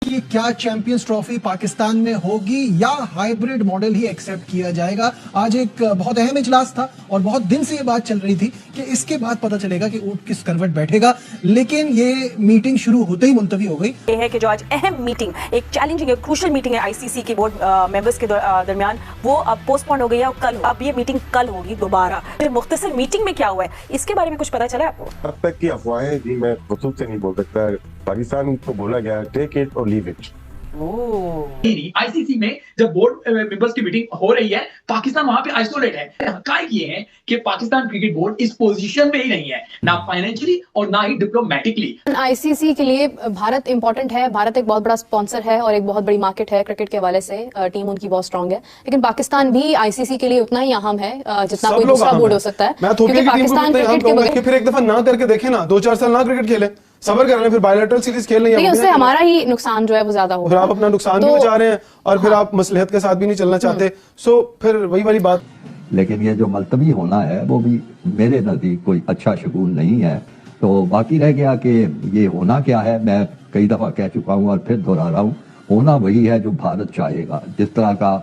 कि क्या champions trophy Pakistan में होगी या हाइब्रिड मॉडल ही एक्सेप्ट किया जाएगा। आज एक बहुत अहम इजलास था और बहुत दिन से ये बात चल रही थी कि इसके बाद पता चलेगा कि ऊंट किस करवट बैठेगा, लेकिन ये मीटिंग शुरू होते ही मुलतवी हो गई। ये है कि जो आज अहम मीटिंग, एक चैलेंजिंग, एक क्रूशियल मीटिंग है आईसीसी के बोर्ड मेंबर्स के दरमियान, वो अब पोस्टपोन हो गई है। कल, अब ये मीटिंग कल होगी दोबारा। फिर मुख्तसर मीटिंग में क्या हुआ है इसके बारे में कुछ पता चला है आपको? अब तक की अफवाहें जी मैं खुद से नहीं बोल सकता। पाकिस्तान को बोला गया टेक इट और लीव इट। आईसीसी में जब बोर्ड मेंबर्स की मीटिंग हो रही है, पाकिस्तान वहां पे आइसोलेट है। हकायक ये है कि पाकिस्तान क्रिकेट बोर्ड इस पोजीशन में ही नहीं है, ना फाइनेंशियली और ना ही डिप्लोमेटिकली। आईसीसी के लिए भारत इंपॉर्टेंट है। भारत एक बहुत बड़ा स्पॉन्सर है और एक बहुत बड़ी मार्केट है क्रिकेट के हवाले से। टीम उनकी बहुत स्ट्रांग है, लेकिन पाकिस्तान भी आईसीसी के लिए उतना ही अहम है जितना कोई दूसरा बोर्ड हो सकता है। क्योंकि पाकिस्तान क्रिकेट के बगैर फिर एक दफा ना करके देखे ना, 2-4 साल ना क्रिकेट खेले, सबर कर रहे हैं, फिर बायलैटरल सीरीज खेल रहे हैं, उससे हमारा ही नुकसान जो है वो ज्यादा होगा। फिर आप अपना नुकसान भी बचा रहे हैं और फिर आप मसलहत के साथ भी नहीं चलना चाहते। सो फिर वही वाली बात। लेकिन ये जो मुलतवी होना है वो भी मेरे नजदीक कोई अच्छा शगुन नहीं है। तो बाकी रह गया कि ये होना क्या है। मैं कई दफा कह चुका हूँ और फिर दोहरा रहा हूँ, होना वही है जो भारत चाहेगा। जिस तरह का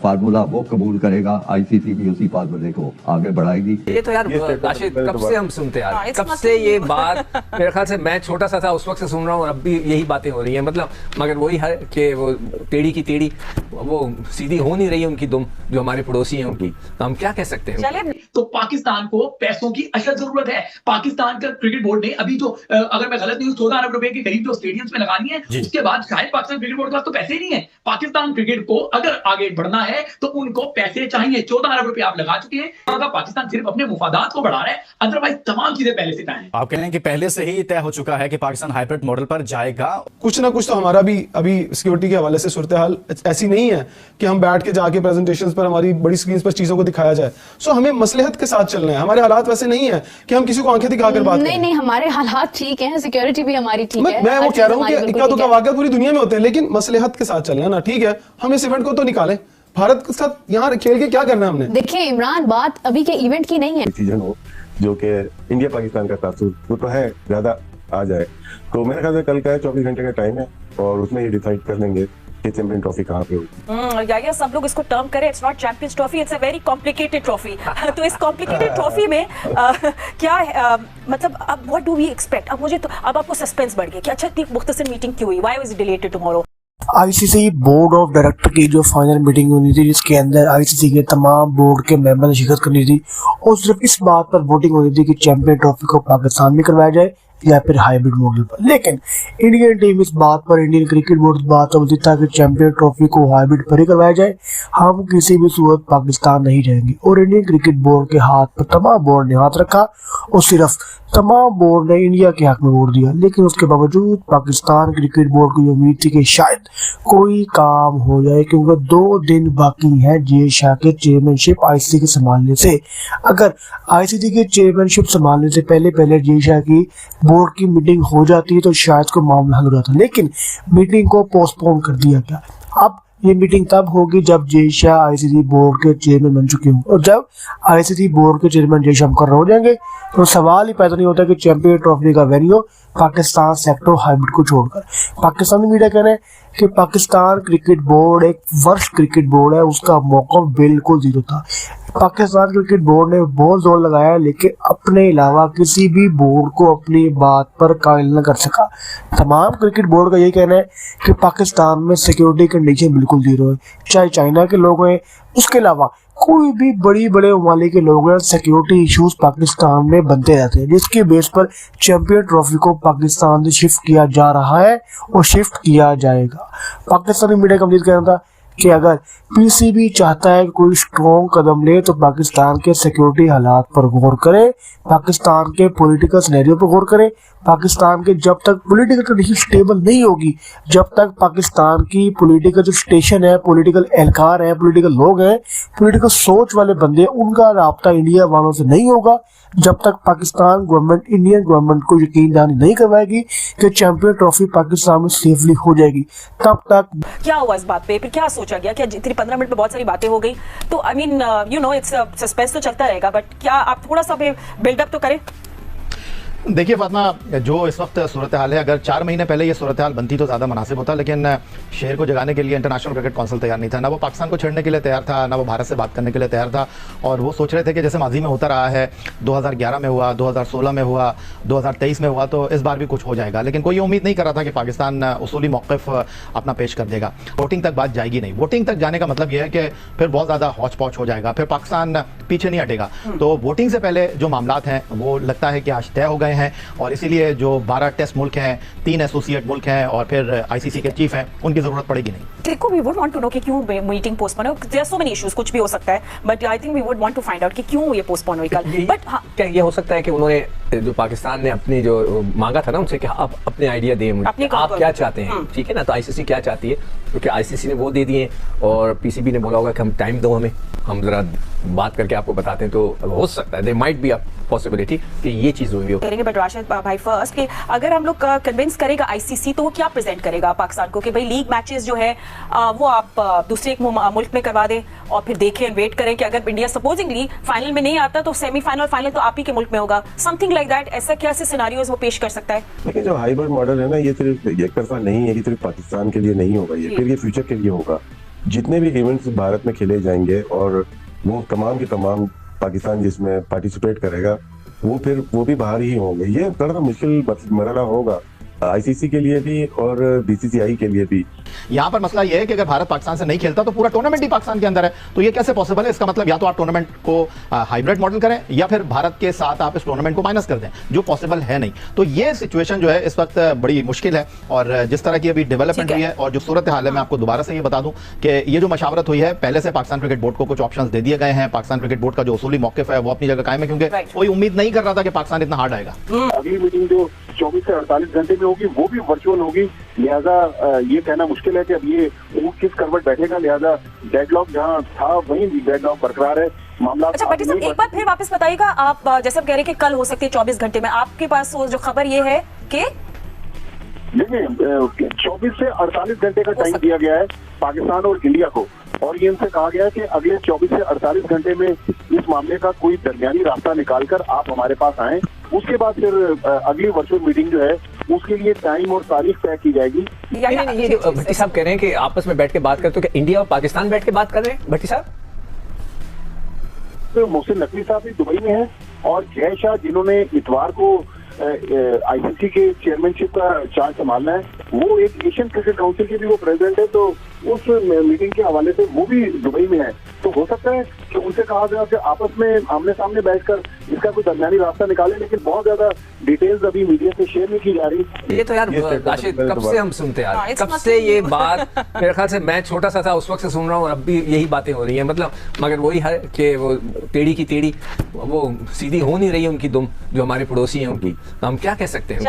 फार्मूला वो कबूल करेगा, आईसीसी भी उसी फार्मूले को आगे बढ़ाएगी। ये तो यार राशिद कब से हम सुनते आ रहे हैं, कब से ये बात, मेरे ख्याल से मैं छोटा सा था उस वक्त से सुन रहा हूँ और अब भी यही बातें हो रही हैं। मतलब मगर वही है कि वो टेढ़ी की टेढ़ी वो सीधी हो नहीं रही है उनकी दुम, जो हमारे पड़ोसी हैं उनकी। तो हम क्या कह सकते हैं? तो पाकिस्तान को पैसों की अशद जरूरत है। पाकिस्तान का क्रिकेट बोर्ड ने अभी जो, अगर मैं गलत नहीं हूँ, 14 अरब रुपए के करीब जो स्टेडियम्स में लगानी है, उसके बाद शायद पाकिस्तान क्रिकेट बोर्ड के पास तो पैसे ही नहीं है। पाकिस्तान क्रिकेट को अगर आगे बढ़ना है तो उनको पैसे चाहिए। 14 अरब रुपए आप लगा चुके हैं। अगर पाकिस्तान सिर्फ अपने मुफादात को बढ़ा रहा है, अदरवाइज तमाम चीजें पहले से तय हैं। आप कह रहे हैं कि पहले से ही तय हो चुका है कि पाकिस्तान हाइब्रिड मॉडल पर जाएगा। कुछ ना कुछ तो हमारा भी अभी सिक्योरिटी के हवाले से सूरत हाल ऐसी नहीं है कि हम बैठ के जाके प्रेजेंटेशंस पर, हमारी बड़ी स्क्रीन पर चीजों को दिखाया जाए। सो हमें मसलहत के साथ चलना है। हमारे हालात वैसे नहीं है कि हम किसी को आंखें दिखाकर बात करें। नहीं, हमारे हालात ठीक हैं, सिक्योरिटी भी हमारी ठीक है। मैं वो कह रहा हूँ कि इक्का दुक्का वाक़या पूरी दुनिया में होते हैं, लेकिन मसलहत के साथ चलना है ना। ठीक है, हम इस इवेंट को तो निकालें, भारत के साथ यहाँ खेल के क्या करना है हमने। देखिए इमरान, बात अभी के इवेंट की नहीं है। डिसीजन हो जो कि इंडिया पाकिस्तान का तासुर वो तो है ज्यादा आ जाए, तो मेरे ख्याल से कल का है 24 घंटे का टाइम है और उसमें ये डिसाइड कर लेंगे कि चैंपियन ट्रॉफी कहाँ पे होगी। या सब लोग इसको टर्म करें, it's not champions trophy, it's a very complicated trophy. तो इस कॉम्प्लिकेटेड ट्रॉफी में क्या मतलब अब व्हाट डू वी एक्सपेक्ट? अब मुझे तो अब आपको सस्पेंस बढ़ गया कि अच्छा इतनी मुख्तसर मीटिंग क्यों हुई, why was it delayed to tomorrow? ICC board of director की जो फाइनल मीटिंग होनी थी, जिसके अंदर आईसीसी के तमाम बोर्ड के मेंबर ने शिरकत करनी थी और सिर्फ इस बात पर वोटिंग होनी थी कि चैंपियन ट्रॉफी को पाकिस्तान में करवाया जाए या फिर हाइब्रिड मॉडल पर। लेकिन इंडियन टीम इस बात पर, इंडियन क्रिकेट बोर्ड इस बात पर बोलती था कि चैंपियन ट्रॉफी को हाइब्रिड पर ही करवाया जाए, हम किसी भी सूरत पाकिस्तान नहीं जाएंगे। और इंडियन क्रिकेट बोर्ड के हाथ पर तमाम बोर्ड ने हाथ रखा और सिर्फ तमाम बोर्ड ने इंडिया के हक में वोट दिया। लेकिन उसके बावजूद पाकिस्तान क्रिकेट बोर्ड को उम्मीद थी कि शायद कोई काम हो जाए, क्योंकि 2 दिन बाकी है जे शाह के चेयरमैनशिप आईसीसी के संभालने से। अगर आईसीसी के चेयरमैनशिप संभालने से पहले जे शाह की बोर्ड की मीटिंग हो जाती है तो शायद कोई मामला हल हो जाता, लेकिन मीटिंग को पोस्टपोन कर दिया गया। अब ये मीटिंग तब होगी जब जे शाह आईसीसी बोर्ड के चेयरमैन बन चुके हों, और जब आईसीसी बोर्ड के चेयरमैन जे शाह मुकर्रर हो जाएंगे तो सवाल ही पैदा नहीं होता कि चैंपियन ट्रॉफी का वेन्यू पाकिस्तान सेक्टर हाइब्रिड को छोड़कर। पाकिस्तानी मीडिया कह रहे हैं कि पाकिस्तान क्रिकेट बोर्ड एक वर्ष क्रिकेट बोर्ड है, उसका मौका बिल्कुल जीरो था। पाकिस्तान क्रिकेट बोर्ड ने बहुत जोर लगाया, लेकिन अपने अलावा किसी भी बोर्ड को अपनी बात पर कायल न कर सका। तमाम क्रिकेट बोर्ड का यही कहना है कि पाकिस्तान में सिक्योरिटी कंडीशन बिल्कुल जीरो है, चाहे चाइना के लोग हैं, उसके अलावा कोई भी बड़े ममालिक के लोग हैं, सिक्योरिटी इश्यूज पाकिस्तान में बनते रहते हैं, जिसके बेस पर चैंपियन ट्रॉफी को पाकिस्तान से शिफ्ट किया जा रहा है और शिफ्ट किया जाएगा। पाकिस्तानी मीडिया का मजीद कहना था कि अगर पीसीबी चाहता है कि कोई स्ट्रॉन्ग कदम ले तो पाकिस्तान के सिक्योरिटी हालात पर गौर करे, पाकिस्तान के पॉलिटिकल सिनेरियो पर गौर करे। पाकिस्तान के जब तक पॉलिटिकल कंडीशन स्टेबल नहीं होगी, जब तक पाकिस्तान की पॉलिटिकल जो स्टेशन है, पॉलिटिकल एहलकार है, पॉलिटिकल लोग हैं, पॉलिटिकल सोच वाले बंदे, उनका राब्ता इंडिया वालों से नहीं होगा, जब तक पाकिस्तान गवर्नमेंट इंडियन गवर्नमेंट को यकीन दहानी नहीं करवाएगी कि चैंपियन ट्रॉफी पाकिस्तान में सेफली हो जाएगी, तब तक क्या हुआ इस बात पे? फिर क्या सोचा गया? क्या इतनी 15 मिनट में बहुत सारी बातें हो गई? तो आई मीन इट्स सस्पेंस तो चलता रहेगा, बट क्या आप थोड़ा सा बिल्डअप तो करें? देखिए फातिमा, जो इस वक्त सूरत हाल है, अगर 4 महीने पहले ये सूरत हाल बनती तो ज़्यादा मुनासिब होता, लेकिन शहर को जगाने के लिए इंटरनेशनल क्रिकेट काउंसिल तैयार नहीं था। ना वो पाकिस्तान को छेड़ने के लिए तैयार था, ना वो भारत से बात करने के लिए तैयार था। और वो सोच रहे थे कि जैसे माजी में होता रहा है, 2011 में हुआ, 2016 में हुआ, 2023 में हुआ, तो इस बार भी कुछ हो जाएगा। लेकिन कोई उम्मीद नहीं कर रहा था कि पाकिस्तान उसूली मौक़िफ़ अपना पेश कर देगा। वोटिंग तक बात जाएगी नहीं। वोटिंग तक जाने का मतलब यह है कि फिर बहुत ज़्यादा हौच पौच हो जाएगा, फिर पाकिस्तान पीछे नहीं हटेगा। तो वोटिंग से पहले जो मामलात हैं वो लगता है कि आज तय हो गए हैं, और इसीलिए जो 12 टेस्ट मुल्क हैं, 3 एसोसिएट मुल्क हैं और फिर आईसीसी के चीफ हैं, उनकी जरूरत पड़ेगी नहीं। देखो, we would want to know कि क्यों मीटिंग पोस्टपोन हो। There are so many issues, कुछ भी हो सकता है, but I think we would want to find out कि क्यों ये पोस्टपोन हुई कल। बट हाँ, क्या ये हो सकता है कि उन्होंने जो पाकिस्तान ने अपनी जो मांगा था ना उनसे कि आप अपने आइडिया दें मुझे, आप क्या चाहते हैं, ठीक है ना। तो आईसीसी क्या चाहती है, क्योंकि आईसीसी ने वो दे दिए और पीसीबी ने बोला होगा कि हम टाइम दो, हमें, हम जरा बात करके आपको बताते हैं। तो हो सकता है there might be a possibility कि ये चीज हुई हो। करेंगे। बट राशिद भाई, फर्स्ट कि अगर हम लोग कन्विंस करेगा आईसीसी, तो वो क्या प्रेजेंट करेगा पाकिस्तान को कि भाई लीग मैचेस जो है वो आप दूसरे एक मुल्क में करवा दें और फिर देखें, वेट करें कि अगर इंडिया सपोजिंगली फाइनल में नहीं आता तो सेमीफाइनल, फाइनल तो आप ही के मुल्क में होगा, समथिंग लाइक दैट। ऐसा क्या ऐसे सिनेरियोज वो पेश कर सकता है? देखिए, जो हाइब्रिड मॉडल है ना, ये सिर्फ एक तरफा नहीं है कि सिर्फ पाकिस्तान के लिए नहीं होगा, ये फिर ये फ्यूचर के लिए होगा। जितने भी इवेंट्स भारत में खेले जाएंगे और वो तमाम के तमाम पाकिस्तान जिसमें पार्टिसिपेट करेगा, वो भी बाहर ही होंगे। ये थोड़ा मुश्किल मरहला होगा आईसीसी के लिए भी और बीसीसीआई के लिए भी। यहाँ पर मसला यह है कि अगर भारत पाकिस्तान से नहीं खेलता तो पूरा टूर्नामेंट ही पाकिस्तान के अंदर है, तो ये कैसे पॉसिबल है? इसका मतलब या तो आप टूर्नामेंट को हाइब्रिड मॉडल करें या फिर भारत के साथ आप इस टूर्नामेंट को माइनस कर दें, जो पॉसिबल है नहीं। तो ये सिचुएशन जो है इस वक्त बड़ी मुश्किल है। और जिस तरह की अभी डेवलपमेंट हुई है और जो सूरत हाल है, मैं आपको दोबारा से ये बता दूं कि ये जो मशावरत हुई है, पहले से पाकिस्तान क्रिकेट बोर्ड को कुछ ऑप्शंस दे दिए गए हैं। पाकिस्तान क्रिकेट बोर्ड का जो उसूली मौक़िफ़ है वो अपनी जगह कायम है, क्योंकि कोई उम्मीद नहीं कर रहा था कि पाकिस्तान इतना हार्ड आएगा। अगली मीटिंग जो 24 से 48 घंटे में होगी वो भी वर्चुअल होगी, लिहाजा ये कहना मुश्किल है कि अब ये किस करवट बैठेगा। लिहाजा डेडलॉक जहां था वहीं डेडलॉक बरकरार है। मामला अच्छा भट्टी साहब, एक बार फिर वापस बताइएगा, आप जैसे आप कह रहे हैं कि कल हो सकती है 24 घंटे में, आपके पास वो जो खबर ये है कि देखिए 24 से 48 घंटे का टाइम दिया गया है पाकिस्तान और इंडिया को, और ये इनसे कहा गया है कि अगले 24 से 48 घंटे में इस मामले का कोई दरमियानी रास्ता निकालकर आप हमारे पास आएं। उसके बाद फिर अगली वर्चुअल मीटिंग जो है उसके लिए टाइम और तारीख तय की जाएगी। ये जो भट्टी साहब कह रहे हैं कि आपस में बैठ के बात करते हो, कि इंडिया और पाकिस्तान बैठ के बात कर रहे हैं भट्टी साहब? तो मोहसिन नकवी साहब भी दुबई में हैं और जय शाह, जिन्होंने इतवार को आईसीसी के चेयरमैनशिप का चार्ज संभालना है, वो एक एशियन क्रिकेट काउंसिल के भी वो प्रेसिडेंट है, तो उस मीटिंग के हवाले से वो भी दुबई में है। तो हो सकता है कि उनसे कहा गया कि आपस में आमने सामने बैठकर इसका कोई दरमियानी रास्ता निकाले, लेकिन बहुत ज्यादा डिटेल्स अभी मीडिया से शेयर नहीं की जा रही। ये तो यार राशिद कब से हम सुनते हैं, कब से ये बात, मेरे ख्याल से मैं छोटा सा था उस वक्त से सुन रहा हूँ, और अब भी यही बातें हो रही हैं। मतलब मगर वही है कि वो टेढ़ी की टेढ़ी वो सीधी हो नहीं रही है उनकी दुम, जो हमारे पड़ोसी हैं उनकी। हम क्या कह सकते हैं?